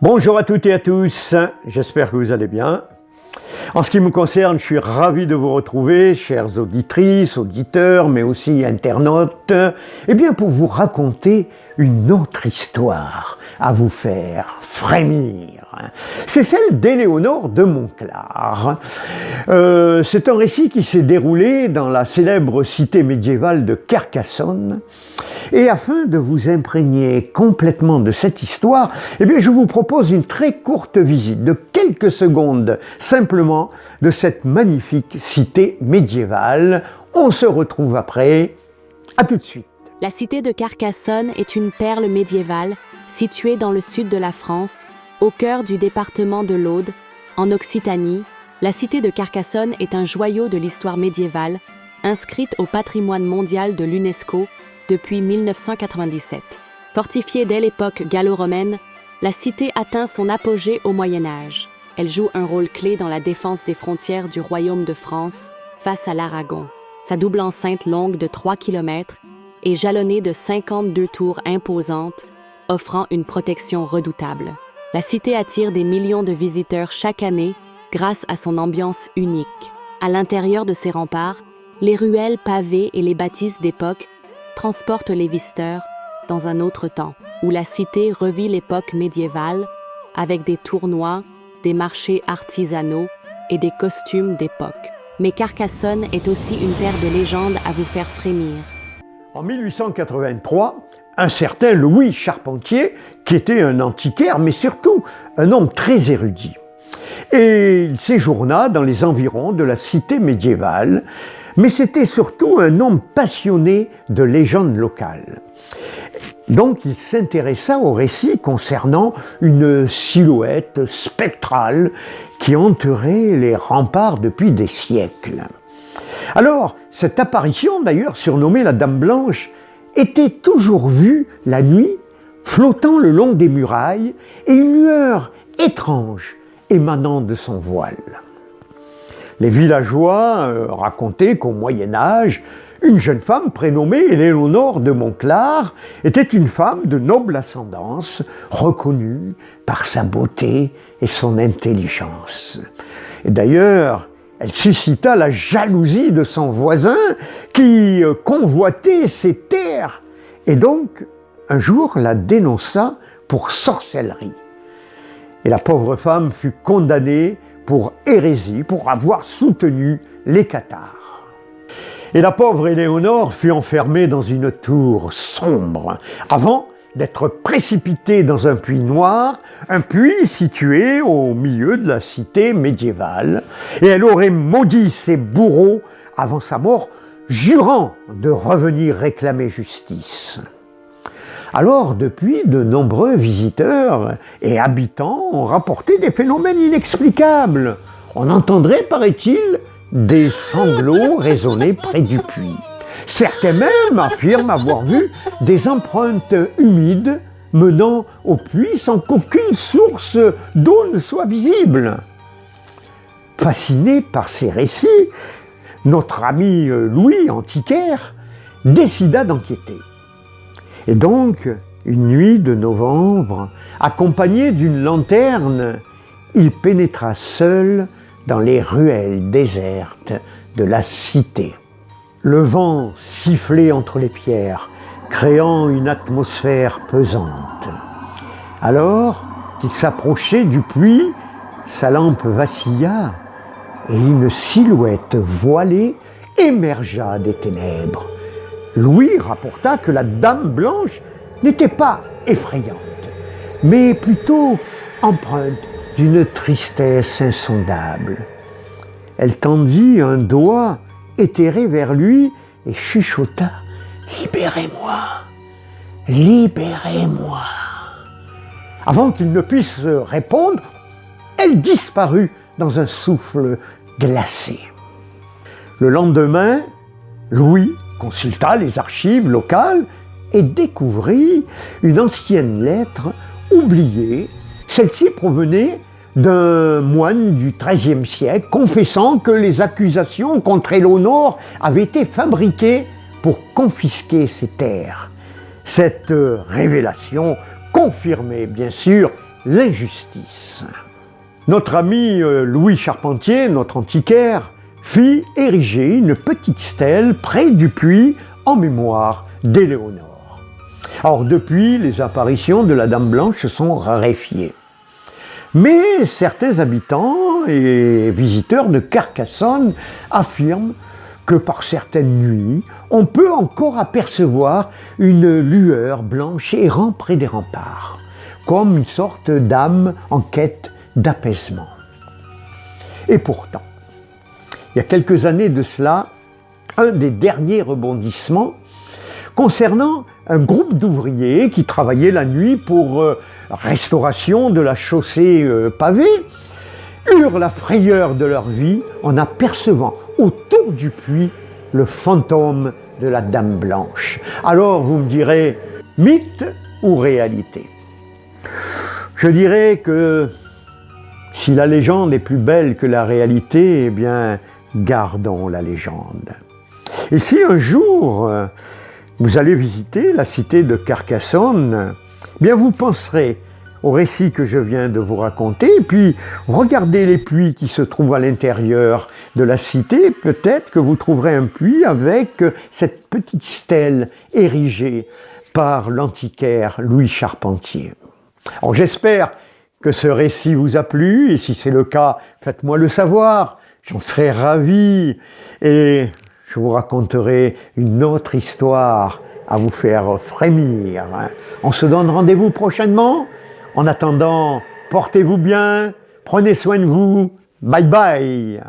Bonjour à toutes et à tous, j'espère que vous allez bien. En ce qui me concerne, je suis ravi de vous retrouver, chères auditrices, auditeurs, mais aussi internautes, pour vous raconter une autre histoire à vous faire frémir. C'est celle d'Éléonore de Montclar. C'est un récit qui s'est déroulé dans la célèbre cité médiévale de Carcassonne. Et afin de vous imprégner complètement de cette histoire, je vous propose une très courte visite de quelques secondes simplement de cette magnifique cité médiévale. On se retrouve après. À tout de suite. La cité de Carcassonne est une perle médiévale située dans le sud de la France, au cœur du département de l'Aude, en Occitanie. La cité de Carcassonne est un joyau de l'histoire médiévale, inscrite au patrimoine mondial de l'UNESCO depuis 1997. Fortifiée dès l'époque gallo-romaine, la cité atteint son apogée au Moyen Âge. Elle joue un rôle clé dans la défense des frontières du Royaume de France face à l'Aragon. Sa double enceinte longue de 3 km est jalonnée de 52 tours imposantes, offrant une protection redoutable. La cité attire des millions de visiteurs chaque année grâce à son ambiance unique. À l'intérieur de ses remparts, les ruelles pavées et les bâtisses d'époque transportent les visiteurs dans un autre temps, où la cité revit l'époque médiévale avec des tournois, des marchés artisanaux et des costumes d'époque. Mais Carcassonne est aussi une terre de légendes à vous faire frémir. En 1883, un certain Louis Charpentier, qui était un antiquaire, mais surtout un homme très érudit, et il séjourna dans les environs de la cité médiévale, mais c'était surtout un homme passionné de légendes locales. Donc il s'intéressa aux récits concernant une silhouette spectrale qui hanterait les remparts depuis des siècles. Alors, cette apparition, d'ailleurs surnommée la Dame Blanche, était toujours vue la nuit, flottant le long des murailles, et une lueur étrange émanant de son voile. Les villageois racontaient qu'au Moyen-Âge, une jeune femme prénommée Éléonore de Montclar était une femme de noble ascendance, reconnue par sa beauté et son intelligence. Et d'ailleurs, elle suscita la jalousie de son voisin qui convoitait ses terres et donc un jour la dénonça pour sorcellerie. Et la pauvre femme fut condamnée pour hérésie, pour avoir soutenu les cathares. Et la pauvre Éléonore fut enfermée dans une tour sombre, avant d'être précipitée dans un puits noir, un puits situé au milieu de la cité médiévale, et elle aurait maudit ses bourreaux avant sa mort, jurant de revenir réclamer justice. Alors, depuis, de nombreux visiteurs et habitants ont rapporté des phénomènes inexplicables. On entendrait, paraît-il, des sanglots résonner près du puits. Certains même affirment avoir vu des empreintes humides menant au puits sans qu'aucune source d'eau ne soit visible. Fasciné par ces récits, notre ami Louis, antiquaire, décida d'enquêter. Et donc, une nuit de novembre, accompagné d'une lanterne, il pénétra seul dans les ruelles désertes de la cité. Le vent sifflait entre les pierres, créant une atmosphère pesante. Alors qu'il s'approchait du puits, sa lampe vacilla et une silhouette voilée émergea des ténèbres. Louis rapporta que la Dame Blanche n'était pas effrayante, mais plutôt empreinte d'une tristesse insondable. Elle tendit un doigt éthéré vers lui et chuchota « Libérez-moi, libérez-moi ». Avant qu'il ne puisse répondre, elle disparut dans un souffle glacé. Le lendemain, Louis consulta les archives locales et découvrit une ancienne lettre oubliée. Celle-ci provenait d'un moine du XIIIe siècle confessant que les accusations contre Éléonore avaient été fabriquées pour confisquer ses terres. Cette révélation confirmait bien sûr l'injustice. Notre ami Louis Charpentier, notre antiquaire, fit ériger une petite stèle près du puits en mémoire d'Éléonore. Alors depuis, les apparitions de la Dame Blanche se sont raréfiées. Mais certains habitants et visiteurs de Carcassonne affirment que par certaines nuits, on peut encore apercevoir une lueur blanche errant près des remparts, comme une sorte d'âme en quête d'apaisement. Et pourtant, il y a quelques années de cela, un des derniers rebondissements concernant un groupe d'ouvriers qui travaillaient la nuit pour restauration de la chaussée pavée, eurent la frayeur de leur vie en apercevant autour du puits le fantôme de la Dame Blanche. Alors vous me direz, mythe ou réalité? Je dirais que si la légende est plus belle que la réalité, eh bien, gardons la légende. Et si un jour vous allez visiter la cité de Carcassonne, eh bien vous penserez au récit que je viens de vous raconter, et puis regardez les puits qui se trouvent à l'intérieur de la cité, peut-être que vous trouverez un puits avec cette petite stèle érigée par l'antiquaire Louis Charpentier. Alors j'espère que ce récit vous a plu, et si c'est le cas, faites-moi le savoir, j'en serai ravi, et je vous raconterai une autre histoire à vous faire frémir. On se donne rendez-vous prochainement. En attendant, portez-vous bien, prenez soin de vous, bye bye.